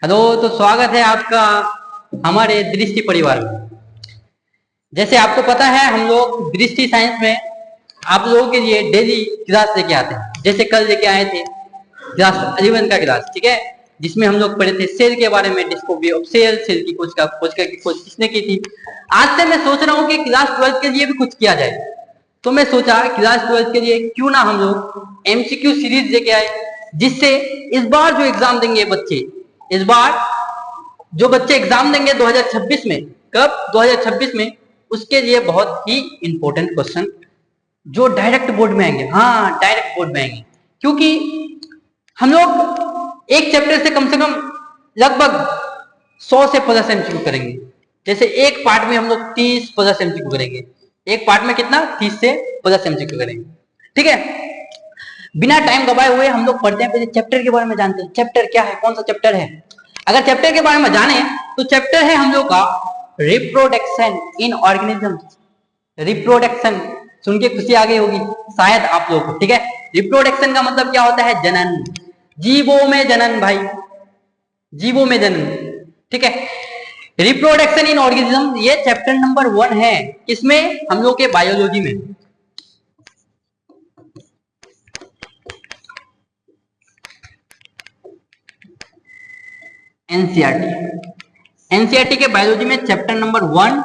Hello. तो स्वागत है आपका हमारे दृष्टि परिवार में। जैसे आपको पता है हम लोग दृष्टि साइंस में आप लोगों के लिए डेली क्लास लेके आते हैं। जैसे कल लेके आए थे क्लास 11 का क्लास, ठीक है, जिसमें हम लोग पढ़े थे सेल के बारे में, डिस्कवरी ऑफ सेल, सेल की खोज किसने की थी। आज से मैं सोच रहा हूँ कि क्लास 12 के लिए भी कुछ किया जाए। तो मैं सोचा क्लास 12 के लिए क्यों ना हम लोग एमसीक्यू सीरीज लेके आए, जिससे इस बार जो एग्जाम देंगे बच्चे, इस बार जो बच्चे एग्जाम देंगे 2026 में, कब 2026 में, उसके लिए बहुत ही इंपॉर्टेंट क्वेश्चन जो डायरेक्ट बोर्ड में आएंगे। हाँ, डायरेक्ट बोर्ड में आएंगे, क्योंकि हम लोग एक चैप्टर से कम लगभग 100 से प्लस एमसीक्यू करेंगे। जैसे एक पार्ट में हम लोग 30 प्लस एमसीक्यू करेंगे। एक पार्ट में कितना, 30 से प्लस एमसीक्यू करेंगे, ठीक है। बिना टाइम गवाए हुए हम लोग पढ़ते हैं, पहले चैप्टर के बारे में जानते हैं। चैप्टर क्या है, कौन सा चैप्टर है। अगर चैप्टर के बारे में जाने तो चैप्टर है हम लोग का रिप्रोडक्शन इन ऑर्गेनिज्म। रिप्रोडक्शन सुन के खुशी आ गई होगी शायद आप लोगों को, ठीक है। रिप्रोडक्शन का मतलब क्या होता है, जनन, जीवों में जनन भाई, जीवों में जनन, ठीक है। रिप्रोडक्शन इन ऑर्गेनिज्म ये चैप्टर नंबर 1 है। इसमें हम लोग के बायोलॉजी में एनसीईआरटी के बायोलॉजी में चैप्टर नंबर 1।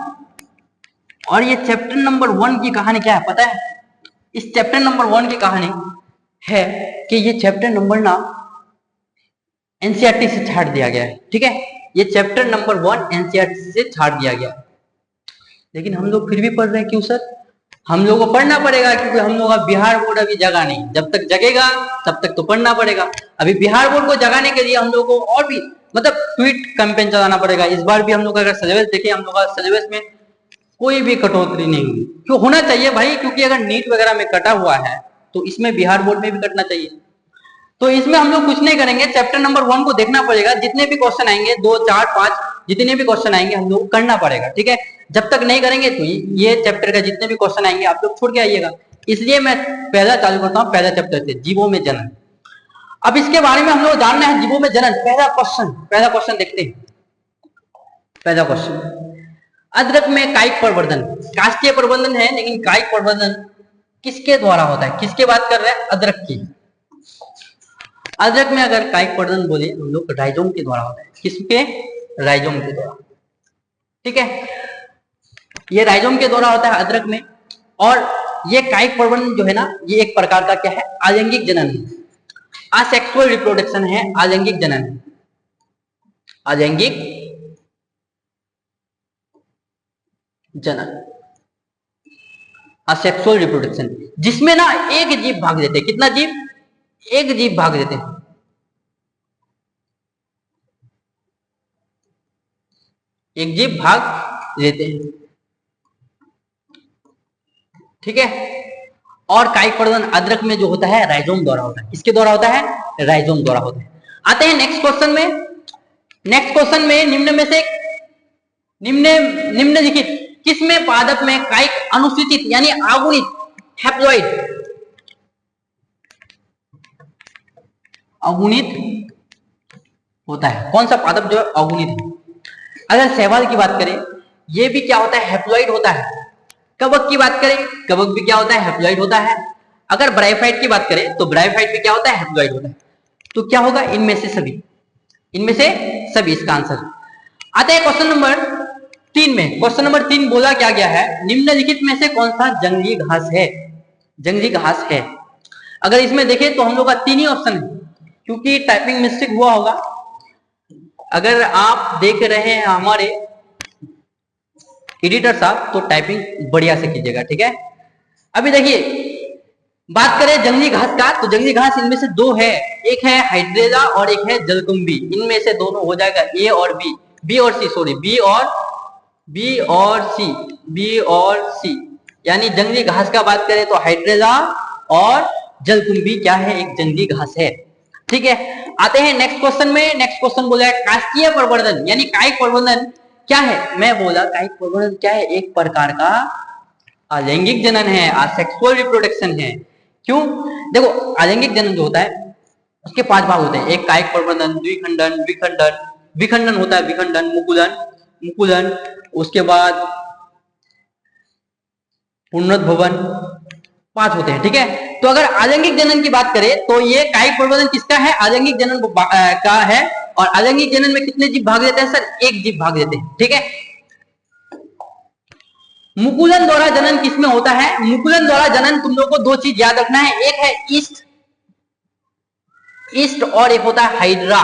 और ये चैप्टर नंबर 1 की कहानी क्या है पता है। इस चैप्टर नंबर 1 की कहानी है कि ये चैप्टर नंबर ना एनसीईआरटी से छाट दिया गया है, ठीक है। ये चैप्टर नंबर 1 एनसीईआरटी से छाट दिया गया है, लेकिन हम लोग फिर भी पढ़ रहे हैं। क्यों सर? हम लोगों को पढ़ना पड़ेगा, क्योंकि हम लोग का बिहार बोर्ड अभी जगा नहीं। जब तक जगेगा तब तक तो पढ़ना पड़ेगा। अभी बिहार बोर्ड को जगाने के लिए हम लोग को और भी मतलब ट्वीट कैंपेन चलाना पड़ेगा। इस बार भी हम लोग अगर सिलेबस देखें, हम लोग का सिलेबस में कोई भी कटौती नहीं हुई। क्यों होना चाहिए भाई? क्योंकि अगर नीट वगैरह में कटा हुआ है तो इसमें बिहार बोर्ड में भी कटना चाहिए। तो इसमें हम लोग कुछ नहीं करेंगे, चैप्टर नंबर 1 को देखना पड़ेगा। जितने भी क्वेश्चन आएंगे, 2, 4, 5, जितने भी क्वेश्चन आएंगे हम लोग करना पड़ेगा, ठीक है। जब तक नहीं करेंगे तो ये चैप्टर का जितने भी क्वेश्चन आएंगे आप लोग छोड़ के आइएगा। इसलिए मैं पहला चालू करता हूँ, पहला चैप्टर से, जीवों में जनन। अब इसके बारे में हम लोग जानना है, जीवों में जनन। पहला क्वेश्चन देखते हैं। पहला क्वेश्चन, अदरक में कायिक प्रवर्धन, काष्ठीय प्रवर्धन है, लेकिन कायिक प्रवर्धन किसके द्वारा होता है? किसके बात कर रहे हैं? अदरक की। अदरक में अगर कायिक प्रवर्धन बोले हम लोग राइजोम के द्वारा होता है। किसके? राइजोम के द्वारा, ठीक है। ये राइजोम के द्वारा होता है अदरक में। और ये कायिक प्रवर्धन जो है ना, ये एक प्रकार का क्या है, आलैंगिक जनन है। असेक्सुअल रिप्रोडक्शन है, आलैंगिक जनन है, आलैंगिक जनन, असेक्सुअल रिप्रोडक्शन, जिसमें ना एक जीव भाग देते हैं। कितना जीव? एक जीव भाग देते हैं। एक जीव भाग लेते हैं, ठीक है। और कायिक प्रवर्धन अदरक में जो होता है राइजोम द्वारा होता है। किसके द्वारा होता है? राइजोम द्वारा होता है। आते हैं नेक्स्ट क्वेश्चन में। नेक्स्ट क्वेश्चन में निम्न में से निम्नलिखित किसमें पादप में कायिक अनुसूचित यानी अगुणित हैप्लॉइड, अगुणित होता है? कौन सा पादप जो अगुणित है? अगर सहवाल की बात करें, ये भी क्या होता है? हैप्लॉइड होता है। कवक की बात करें, कवक भी क्या होता है? हैप्लॉइड होता है। अगर ब्रायोफाइट की बात करें तो ब्रायोफाइट भी क्या होता है? हैप्लॉइड होता है। तो क्या होगा? इनमें से सभी, इनमें से सभी इसका आंसर। आते हैं क्वेश्चन नंबर 3 में। क्वेश्चन नंबर 3 बोला क्या गया है, निम्नलिखित में से कौन सा जंगली घास है? जंगली घास है। अगर इसमें देखें तो हम लोग का 3 ही ऑप्शन है, क्योंकि टाइपिंग मिस्टेक हुआ होगा। अगर आप देख रहे हैं हमारे एडिटर साहब तो टाइपिंग बढ़िया से कीजिएगा, ठीक है। अभी देखिए, बात करें जंगली घास का तो जंगली घास इनमें से 2 है। एक है हाइड्रेला और एक है जलकुंभी। इनमें से दोनों हो जाएगा ए और बी, बी और सी, सॉरी, बी और सी। यानी जंगली घास का बात करें तो हाइड्रेला और जलकुंभी क्या है? एक जंगली घास है, ठीक है। आते हैं नेक्स्ट क्वेश्चन में। नेक्स्ट क्वेश्चन बोला है काष्ठीय प्रवर्धन यानी कायिक प्रवर्धन क्या है? मैं बोला कायिक प्रवर्धन क्या है? एक प्रकार का अलैंगिक जनन है, असेक्सुअल रिप्रोडक्शन है। क्यों? देखो, अलैंगिक जनन जो होता है उसके 5 भाग होते हैं। एक कायिक प्रवर्धन, द्विखंडन, विखंडन, विखंडन होता है, विखंडन, मुकुलन, मुकुलन, उसके बाद पुनरुद्भवन, 5 होते हैं। ठीक है, तो अगर आलैंगिक जनन की बात करें तो ये कायिक प्रवर्धन किसका है? आलैंगिक जनन का है। और आलैंगिक जनन में कितने जीव भाग लेते हैं सर? एक जीव भाग लेते हैं। ठीक है, मुकुलन द्वारा जनन किसमें होता है? मुकुलन द्वारा जनन तुम लोग को 2 चीज याद रखना है, एक है ईस्ट, ईस्ट, और एक होता है हाइड्रा।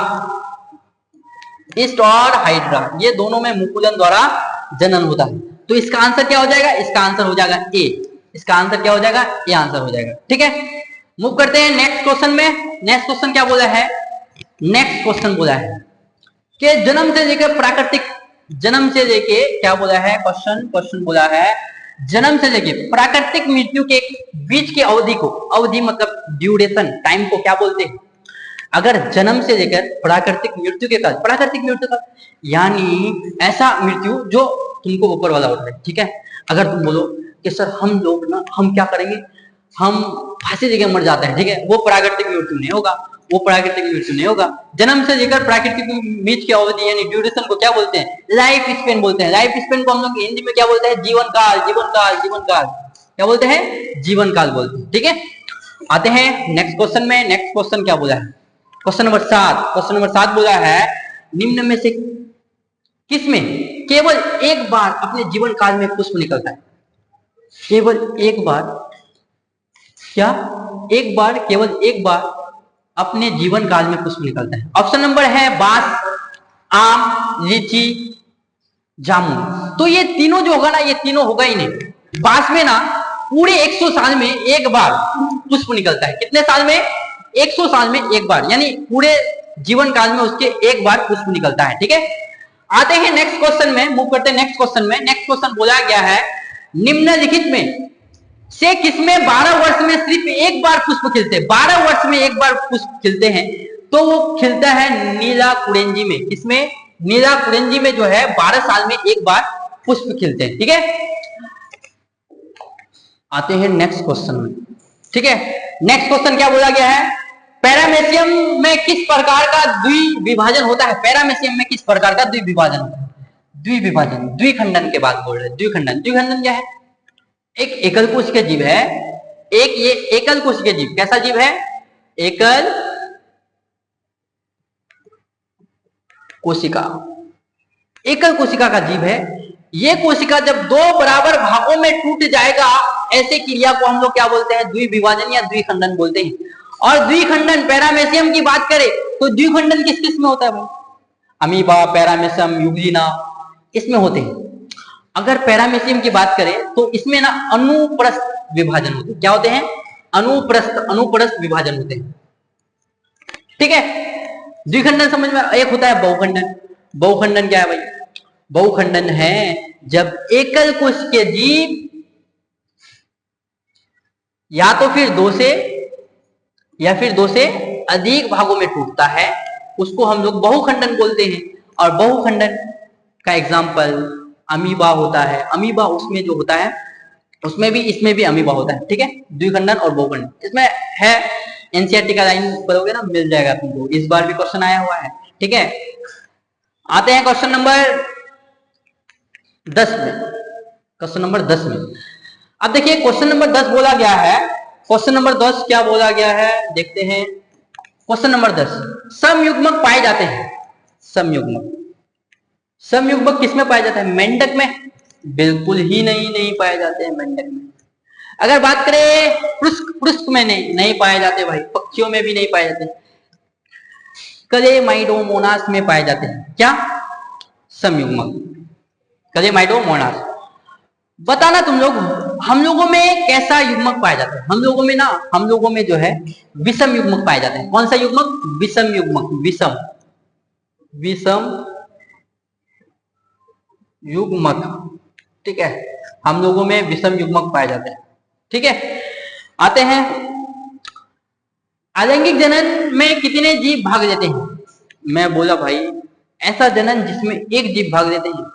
ईस्ट और हाइड्रा, ये दोनों में मुकुलन द्वारा जनन होता है। तो इसका आंसर क्या हो जाएगा? इसका आंसर हो जाएगा ए। इसका आंसर क्या हो जाएगा? ए आंसर हो जाएगा। ठीक है, मूव करते हैं नेक्स्ट क्वेश्चन में। नेक्स्ट क्वेश्चन क्या बोला है? नेक्स्ट क्वेश्चन बोला है कि जन्म से लेकर प्राकृतिक, जन्म से लेके क्या बोला है? क्वेश्चन बोला है जन्म से लेके प्राकृतिक मृत्यु के बीच की अवधि को, अवधि मतलब ड्यूरेशन, टाइम को क्या बोलते हैं? अगर जन्म से लेकर प्राकृतिक मृत्यु के काल, प्राकृतिक मृत्यु का यानी ऐसा मृत्यु जो तुमको ऊपर वाला होता है। ठीक है, अगर तुम बोलो कि सर हम लोग ना, हम क्या करेंगे, हम फांसी देकर मर जाते हैं, ठीक है, वो प्राकृतिक मृत्यु नहीं होगा, वो प्राकृतिक मृत्यु नहीं होगा। जन्म से लेकर प्राकृतिक मृत्यु की अवधि यानी ड्यूरेशन को क्या बोलते हैं? लाइफ स्पेन बोलते हैं। लाइफ स्पेन को हम लोग हिंदी में क्या बोलते हैं? जीवन काल, जीवन काल, जीवन काल, क्या बोलते हैं? जीवन काल बोलते हैं। ठीक है, आते हैं नेक्स्ट क्वेश्चन में। नेक्स्ट क्वेश्चन क्या बोला है? Question number 7। क्वेश्चन नंबर 7 बोला है निम्न में से किसमें केवल एक बार अपने जीवन काल में पुष्प निकलता है? केवल एक बार, क्या एक बार, केवल एक बार अपने जीवन काल में पुष्प निकलता है? ऑप्शन नंबर है बांस, आम, लीची, जामुन। तो ये तीनों जो होगा ना, ये तीनों होगा ही नहीं। बांस में ना पूरे 100 साल में एक बार पुष्प निकलता है। कितने साल में? 100 साल में एक बार, यानी पूरे जीवन काल में उसके एक बार पुष्प निकलता है। ठीक है, आते हैं नेक्स्ट क्वेश्चन में, मूव करते हैं नेक्स्ट क्वेश्चन में। नेक्स्ट क्वेश्चन बोला गया है निम्नलिखित में से किसमें 12 वर्ष में सिर्फ एक बार पुष्प खिलते हैं? 12 वर्ष में एक बार पुष्प खिलते हैं, तो वो खिलता है नीला कुरेंजी में। किसमें? नीला कुरेंजी में जो है 12 साल में एक बार पुष्प खिलते हैं। ठीक है, आते हैं नेक्स्ट क्वेश्चन में। ठीक है, नेक्स्ट क्वेश्चन क्या बोला गया है? पैरामेसियम में किस प्रकार का द्विविभाजन होता है? पैरामेसियम में किस प्रकार का द्विविभाजन होता है? द्विविभाजन, द्विखंडन के बाद बोल रहे हैं। द्विखंडन, द्विखंडन क्या है? एक एकल कोशिकीय जीव है, एक ये एकल कोशिकीय जीव कैसा जीव है? एकल कोशिका, एकल कोशिका का जीव है। ये कोशिका जब 2 बराबर भागों में टूट जाएगा, ऐसे क्रिया को हम लोग क्या बोलते हैं? द्विविभाजन या द्विखंडन बोलते हैं। और द्विखंडन, पैरामेसियम की बात करें तो द्विखंडन किस किस में होता है भाई? अमीबा, पैरामेसियम, यूग्लिना, इसमें होते हैं। अगर पैरामेसियम की बात करें तो इसमें ना अनुप्रस्थ विभाजन होते हैं। क्या होते हैं? अनुप्रस्थ विभाजन होते हैं। ठीक है, द्विखंडन समझ में। एक होता है बहुखंडन। बहुखंडन क्या है भाई? बहुखंडन है जब एकल कोशिकीय जीव या तो फिर 2 से अधिक भागों में टूटता है, उसको हम लोग बहुखंडन बोलते हैं। और बहुखंडन का एग्जाम्पल अमीबा होता है। अमीबा उसमें जो होता है, उसमें भी, इसमें भी अमीबा होता है। ठीक है, द्विखंडन और बहुखंडन इसमें है। एनसीईआरटी का लाइन पढ़ोगे ना, मिल जाएगा तुमको, इस बार भी क्वेश्चन आया हुआ है। ठीक है, आते हैं क्वेश्चन नंबर 10 में। क्वेश्चन नंबर 10 में अब देखिए क्वेश्चन नंबर 10 बोला गया है। क्वेश्चन नंबर 10 क्या बोला गया है देखते हैं। क्वेश्चन नंबर 10, समयुग्मक पाए जाते हैं। समयुग्मक, समयुग्मक किसमें पाया जाता है? मेंढक में? बिल्कुल ही नहीं पाए जाते हैं मेंढक में। अगर बात करें पुरुष में नहीं पाए जाते भाई, पक्षियों में भी नहीं पाए जाते। क्लेमाइडोमोनास में पाए जाते हैं। क्या? समयुग्मक, क्लेमाइडोमोनास। बताना तुम लोग, हम लोगों में कैसा युग्मक पाया जाता है? हम लोगों में ना, हम लोगों में जो है विषम युग्मक पाए जाते हैं। कौन सा युग्मक? विषम युग्मक, विषम युग्मक। ठीक है, हम लोगों में विषम युग्मक पाए जाते हैं। ठीक है, आते हैं आलैंगिक जनन में कितने जीव भाग लेते हैं? मैं बोला भाई ऐसा जनन जिसमें एक जीव भाग लेते हैं।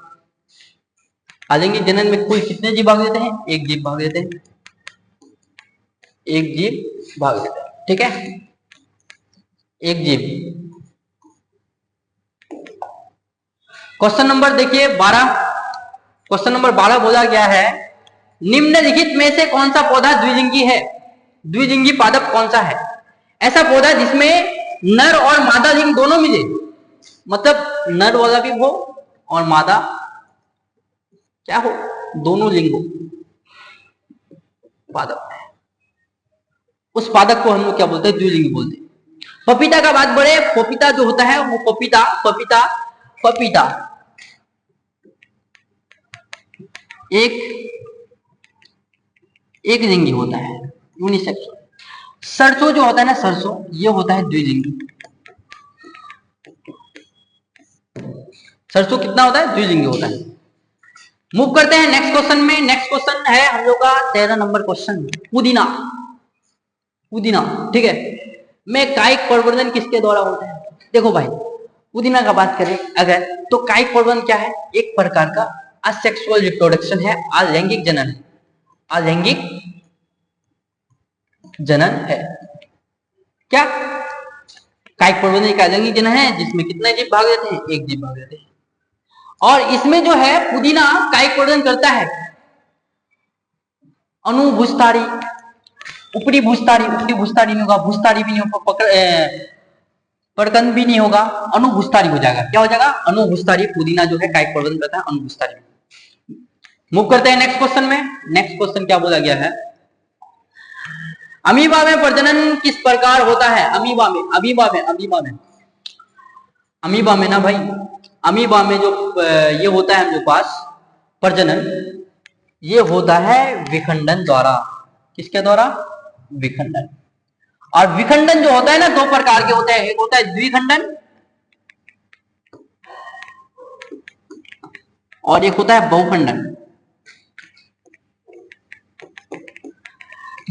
आलैंगिक जनन में कुल कितने जीव भाग लेते हैं? एक जीव भाग लेते हैं, एक जीव भाग लेते हैं। ठीक है, एक जीव। क्वेश्चन नंबर देखिए 12। क्वेश्चन नंबर 12 बोला गया है निम्नलिखित में से कौन सा पौधा द्विलिंगी है? द्विलिंगी पादप कौन सा है? ऐसा पौधा जिसमें नर और मादा लिंग दोनों मिले, मतलब नर वाला भी हो और मादा क्या हो, दोनों लिंग हो पादप, उस पादप को हम लोग क्या बोलते हैं? द्विलिंगी बोलते हैं। पपीता का बात बढ़े, पपीता जो होता है वो पपीता पपीता पपीता एक लिंगी होता है, यूनिसेक्स। सरसों जो होता है ना, सरसों ये होता है द्विलिंगी। सरसों कितना होता है? द्विलिंगी होता है। मूव करते हैं नेक्स्ट क्वेश्चन में। नेक्स्ट क्वेश्चन है हम लोग का 13 नंबर क्वेश्चन, पुदीना। पुदीना, ठीक है, में कायिक प्रवर्धन किसके द्वारा होता है? देखो भाई, पुदीना का बात करें अगर, तो कायिक प्रवर्धन क्या है? एक प्रकार का असेक्सुअल रिप्रोडक्शन है, अलैंगिक जनन है, अलैंगिक जनन है। क्या कायिक प्रवर्धन एक अलैंगिक जनन है जिसमें कितने जीव भाग लेते हैं? एक जीव भाग लेते हैं। और इसमें जो है पुदीना कायिक प्रवर्धन करता है अनुभुस्तारी, ऊपरी भूस्तारी, ऊपरी भूस्तारी नहीं होगा, भूस्तारी भी नहीं होगा, परकंद भी नहीं होगा, अनुभूस्तारी हो जाएगा। क्या हो जाएगा? अनुभूस्तारी। पुदीना जो है कायिक प्रवर्धन करता है अनुभूस्तारी। मूव करते हैं नेक्स्ट क्वेश्चन में। नेक्स्ट क्वेश्चन क्या बोला गया है? अमीबा में प्रजनन किस प्रकार होता है? अमीबा में, अमीबा में, अमीबा में, अमीबा में ना भाई, अमीबा में जो ये होता है हम लोग पास प्रजनन, ये होता है विखंडन द्वारा। किसके द्वारा? विखंडन। और विखंडन जो होता है ना, दो प्रकार के होते हैं, एक होता है द्विखंडन और एक होता है बहुखंडन।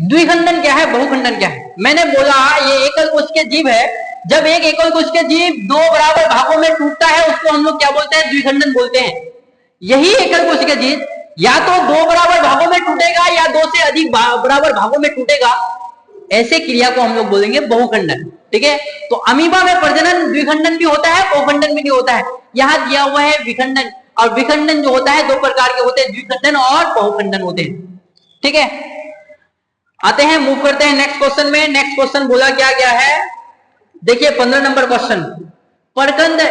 द्विखंडन क्या है, बहुखंडन क्या है? मैंने बोला ये एकल कोश के जीव है। जब एक एकल कोश के जीव दो बराबर भागों में टूटता है उसको हम लोग क्या बोलते हैं? द्विखंडन बोलते हैं। यही एकल कोश के जीव या तो दो बराबर भागों में टूटेगा या दो से अधिक बराबर भागों में टूटेगा, ऐसे क्रिया को हम लोग बोलेंगे बहुखंडन। ठीक है, तो अमीबा में प्रजनन द्विखंडन भी होता है, बहुखंडन भी नहीं होता है। यहां दिया हुआ है विखंडन, और विखंडन जो होता है दो प्रकार के होते हैं, द्विखंडन और बहुखंडन होते हैं। ठीक है, आते हैं, मूव करते हैं नेक्स्ट क्वेश्चन में। नेक्स्ट क्वेश्चन बोला क्या गया है? देखिए 15 नंबर क्वेश्चन, परकंद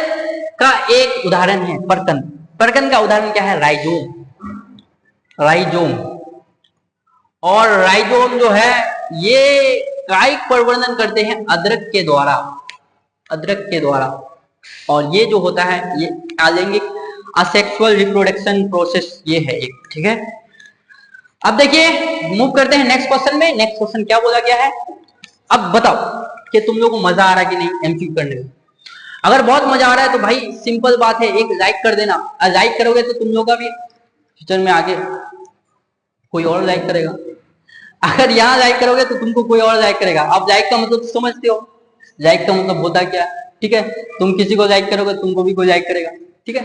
का एक उदाहरण है। परकंद, परकंद का उदाहरण क्या है? Rhizome, rhizome. और राइजोम जो है ये कायिक प्रवर्धन करते हैं अदरक के द्वारा, अदरक के द्वारा। और ये जो होता है ये अलैंगिक असेक्सुअल रिप्रोडक्शन प्रोसेस ये है एक। ठीक है, अब देखिए मूव करते हैं नेक्स्ट क्वेश्चन में। नेक्स्ट क्वेश्चन क्या बोला गया है? अब बताओ कि तुम लोगों को मजा आ रहा है कि नहीं एमसीक्यू करने में। अगर बहुत मजा आ रहा है तो भाई सिंपल बात है, एक लाइक कर देना। लाइक करोगे तो तुम लोग का भी फ्यूचर में आगे कोई और लाइक करेगा। अगर यहाँ लाइक करोगे तो तुमको कोई और लाइक करेगा। अब लाइक का मतलब तो समझते हो, लाइक का मतलब होता क्या? ठीक है, तुम किसी को लाइक करोगे तुमको भी कोई लाइक करेगा। ठीक है,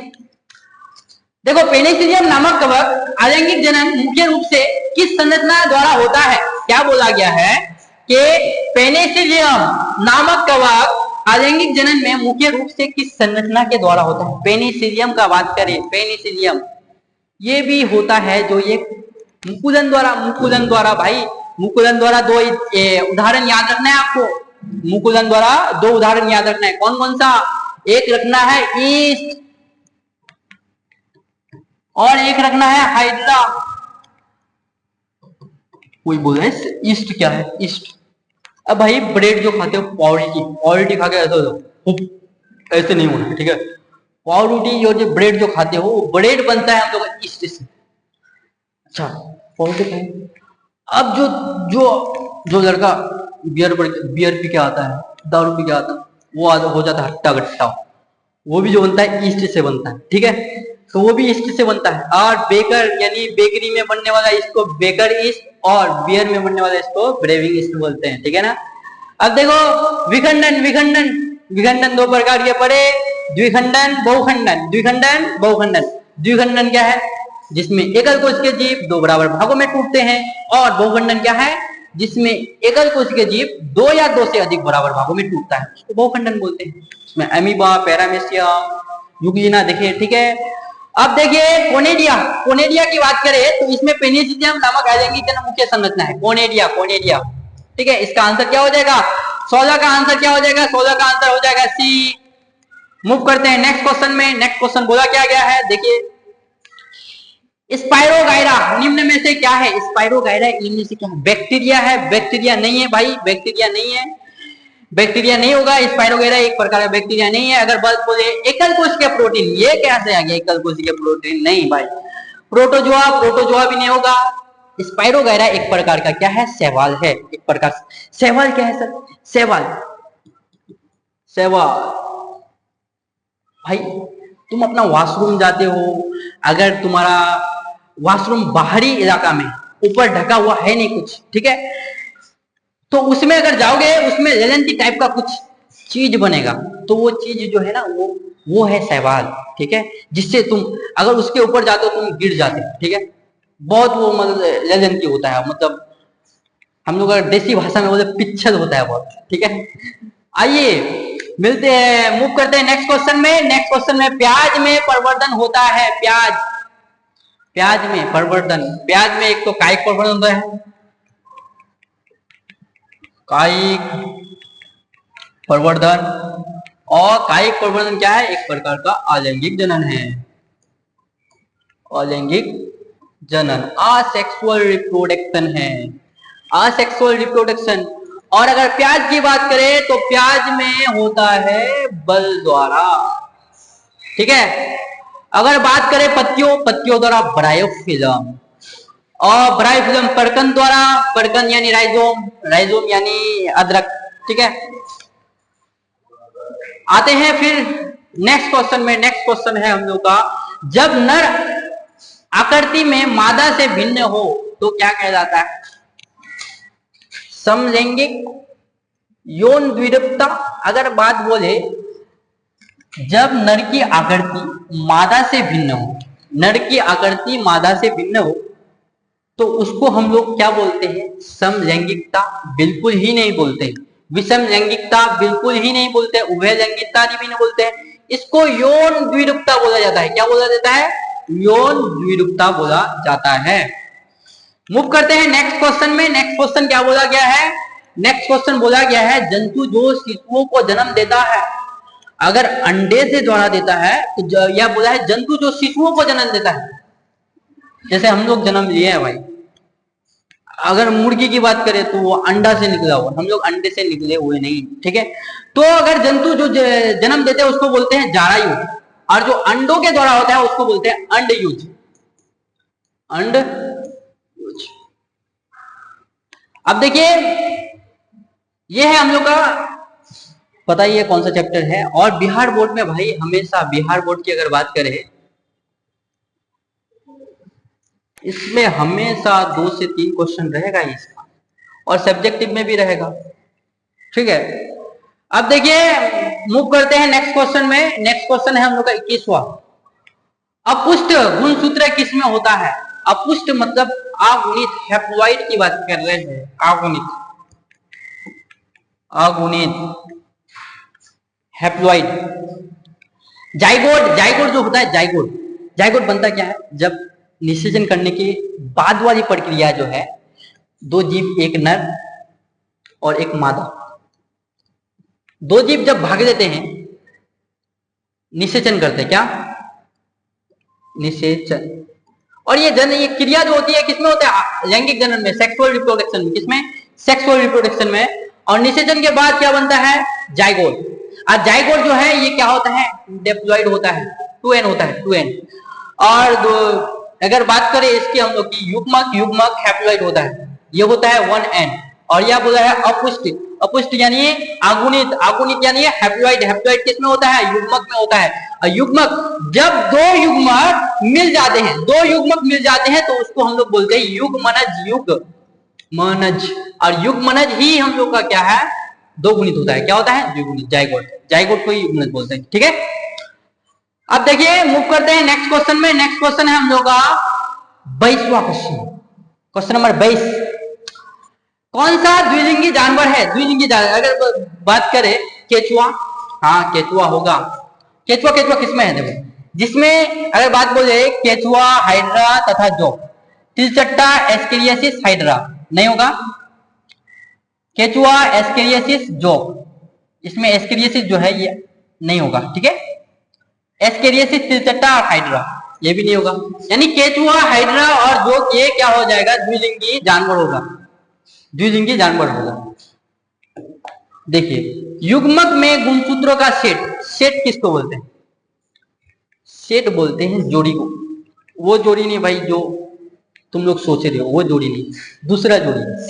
देखो पेनिसिलियम नामक कवक अलैंगिक जनन मुख्य रूप से किस संरचना द्वारा होता है? क्या बोला गया है कि पेनिसिलियम नामक कवक अलैंगिक जनन में मुख्य रूप से किस संरचना के द्वारा होता है? पेनिसिलियम का बात करें, पेनिसिलियम ये भी होता है जो ये मुकुलन द्वारा, मुकुलन द्वारा भाई, मुकुलन द्वारा दो उदाहरण याद रखना है आपको। मुकुलन द्वारा दो उदाहरण याद रखना है। कौन कौन सा? एक रखना है ईस्ट और एक रखना है हाइड्रा। कोई बोल रहा है ईस्ट क्या है? ईस्ट, अब भाई ब्रेड जो खाते हो पावरोटी, पावरोटी खा के ऐसे नहीं होना, ठीक है। पावरोटी और जो ब्रेड जो खाते हो वो ब्रेड बनता है हम लोग ईस्ट से। अच्छा, पावरोटी खाएंगे। अब जो जो जो लड़का बियर पी के आता है, दारू पी के आता है, वो हो जाता है हट्टा गट्टा, वो भी जो बनता है ईस्ट से बनता है। ठीक है, तो वो भी ईस्ट से बनता है। और बेकर यानी बेकरी में बनने वाला इसको बेकर ईस्ट, और बियर में बनने वाला इसको ब्रेविंग ईस्ट बोलते हैं। ठीक है ना। अब देखो विखंडन, विखंडन, विखंडन दो प्रकार के पड़े, द्विखंडन, बहुखंडन। द्विखंडन, बहुखंडन। द्विखंडन क्या है? जिसमें एकल कोश के जीव दो बराबर भागों में टूटते हैं। और बहुखंडन क्या है? जिसमें एकल कोश के जीव दो या दो से अधिक बराबर भागों में टूटता है, उसको बहुखंडन बोलते हैं। इसमें अमीबा, पैरामेसियम, यूग्लिना देखिए, ठीक है। अब देखिए कोनेडिया, कोनेडिया की बात करें तो इसमें पेनिसिलियम नामक एल्गिक जन मुख्य संरचना है, कोनेडिया, कोनेडिया, ठीक है। इसका आंसर क्या हो जाएगा? 16 का आंसर क्या हो जाएगा? 16 का आंसर हो जाएगा सी। मूव करते हैं नेक्स्ट क्वेश्चन में। नेक्स्ट क्वेश्चन बोला क्या गया है, देखिए स्पाइरोगायरा निम्न में से क्या है? स्पाइरोगायरा निम्न से क्या है? बैक्टीरिया है? बैक्टीरिया नहीं है भाई, बैक्टीरिया नहीं है, बैक्टीरिया नहीं होगा। स्पाइरोगायरा एक प्रकार का बैक्टीरिया नहीं है। अगर बात बोले एकल कोशिकीय प्रोटीन, ये कैसे आ गया एकल कोशिकीय प्रोटीन? नहीं भाई, प्रोटोजोआ, प्रोटोजोआ भी नहीं होगा। स्पाइरोगायरा एक प्रकार का क्या है? शैवाल है, एक प्रकार। शैवाल क्या है सर? शैवाल, शैवाल भाई तुम अपना वॉशरूम जाते हो, अगर तुम्हारा वॉशरूम बाहरी इलाका में ऊपर ढका हुआ है नहीं कुछ, ठीक है, तो उसमें अगर जाओगे उसमें लेलेंथी टाइप का कुछ चीज बनेगा, तो वो चीज जो है ना वो है शैवाल, ठीक है। जिससे तुम अगर उसके ऊपर जाते हो तुम गिर जाते हो, ठीक है। बहुत वो मतलब लेलेंथी होता है, मतलब हम लोग अगर देसी भाषा में बोले पिच्छल होता है बहुत, ठीक है। आइए मिलते हैं, मूव करते हैं नेक्स्ट क्वेश्चन में। नेक्स्ट क्वेश्चन में प्याज में प्रवर्धन होता है, प्याज, प्याज में प्रवर्धन, प्याज में एक तो कायिक प्रवर्धन होता है, कायिक प्रवर्धन, और कायिक प्रवर्धन क्या है? एक प्रकार का अलैंगिक जनन है, अलैंगिक जनन, असेक्सुअल रिप्रोडक्शन है, असेक्सुअल रिप्रोडक्शन। और अगर प्याज की बात करें तो प्याज में होता है बल द्वारा, ठीक है। अगर बात करें पत्तियों, पत्तियों द्वारा ब्रायोफिल्म, और ब्रायोफिल्म परकन द्वारा, परकन यानी राइजोम, राइजोम यानी अदरक, ठीक है। आते हैं फिर नेक्स्ट क्वेश्चन में। नेक्स्ट क्वेश्चन है हम लोग का, जब नर आकृति में मादा से भिन्न हो तो क्या कहलाता है? समलैंगिक, यौन द्विरूपता। अगर बात बोले जब नर की आकृति मादा से भिन्न हो, नर की आकृति मादा से भिन्न हो, तो उसको हम लोग क्या बोलते हैं? समलैंगिकता बिल्कुल ही नहीं बोलते, विषम लैंगिकता बिल्कुल ही नहीं बोलते, उभय लैंगिकता भी नहीं बोलते, इसको यौन द्विरूपता बोला जाता है। क्या बोला जाता है? यौन द्विरूपता बोला जाता है। मूव करते हैं नेक्स्ट क्वेश्चन में। नेक्स्ट क्वेश्चन क्या बोला गया है? नेक्स्ट क्वेश्चन बोला गया है, जंतु जो शिशुओं को जन्म देता है, अगर अंडे से द्वारा देता है तो यह बोला है जंतु जो शिशुओं को जन्म देता है। जैसे हम लोग जन्म लिए हैं भाई, अगर मुर्गी की बात करें तो वो अंडा से निकला हुआ, हम लोग अंडे से निकले हुए नहीं, ठीक है। तो अगर जंतु जो जन्म देते हैं उसको बोलते हैं जारायु, और जो अंडों के द्वारा होता है उसको बोलते हैं अंडयुज, अंडयुज। अब देखिए ये है हम लोग का, पता ही है कौन सा चैप्टर है। और बिहार बोर्ड में भाई हमेशा, बिहार बोर्ड की अगर बात करें इसमें हमेशा 2 से 3 क्वेश्चन रहेगा ही इसका, और सब्जेक्टिव में भी रहेगा, ठीक है। अब देखिए मूव करते हैं नेक्स्ट क्वेश्चन में। नेक्स्ट क्वेश्चन है हम लोग का 21वां, अपुष्ट गुणसूत्र किसमें होता है? अपुष्ट मतलब अगुणित, हैप्लॉइड की बात कर रहे हैं, अगुणित, अगुणित हैप्लॉइड। जाइगोट, जाइगोट जो होता है, जाइगोट, जाइगोट बनता क्या है? जब निषेचन करने के बाद वाली प्रक्रिया जो है, 2 जीव, एक नर और एक मादा, 2 जीव जब भाग लेते हैं, निषेचन करते हैं, क्या? निषेचन। और ये क्रिया जो होती है किसमें होता है? लैंगिक जनन में, सेक्सुअल रिप्रोडक्शन में। किसमें? सेक्सुअल रिप्रोडक्शन में। और निषेचन के बाद क्या बनता है? जाइगोट। और जाइगोट जो है ये क्या होता है? डिप्लॉइड होता है, 2n होता है, 2n। और अगर बात करें इसकी हम लोग की युग्मक, युग्मक हैप्लॉइड होता है, ये होता है 1n। और यह बोला है अपुष्ट, अपुष्ट यानी अगुणित, अगुणित यानी हैप्लॉइड, हैप्लॉइड किसमें होता है? युग्मक में होता है। और युग्मक जब 2 युग्मक मिल जाते हैं, 2 युग्मक मिल जाते हैं तो उसको हम लोग बोलते हैं युग्मनज, युग्मनज। और युग्मनज ही हम लोग का क्या है? 2 गुणित होता है। क्या होता है? द्विगुणित, जाइगोट, जाइगोट को युग्मनज बोलते हैं, ठीक है। अब देखिए मूव करते हैं नेक्स्ट क्वेश्चन में। नेक्स्ट क्वेश्चन है हम लोग का 22वां क्वेश्चन, क्वेश्चन नंबर 22। कौन सा द्विलिंगी जानवर है? द्विलिंगी जानवर अगर बात करें केचुआ, हाँ केचुआ होगा। केचुआ केचुआ किसमें है देखो, जिसमें अगर बात बोले केचुआ, हाइड्रा तथा जॉब, तिलचट्टा, एस्केरियासिस, हाइड्रा नहीं होगा, केचुआ, एस्केरियासिस, जॉब, इसमें एस्केरियासिस जो है ये नहीं होगा, ठीक है। एस्केरियासिस, तिलचट्टा और हाइड्रा ये भी नहीं होगा, यानी केचुआ, हाइड्रा और जॉब ये क्या हो जाएगा, द्विलिंगी जानवर होगा, द्विलिंगी जानवर होगा। देखिए युग्मक में गुणसूत्रों का सेट, सेट किसको बोलते हैं, सेट बोलते हैं जोड़ी को, वो जोड़ी नहीं भाई जो तुम लोग सोच रहे हो, वो जोड़ी नहीं, दूसरा जोड़ी।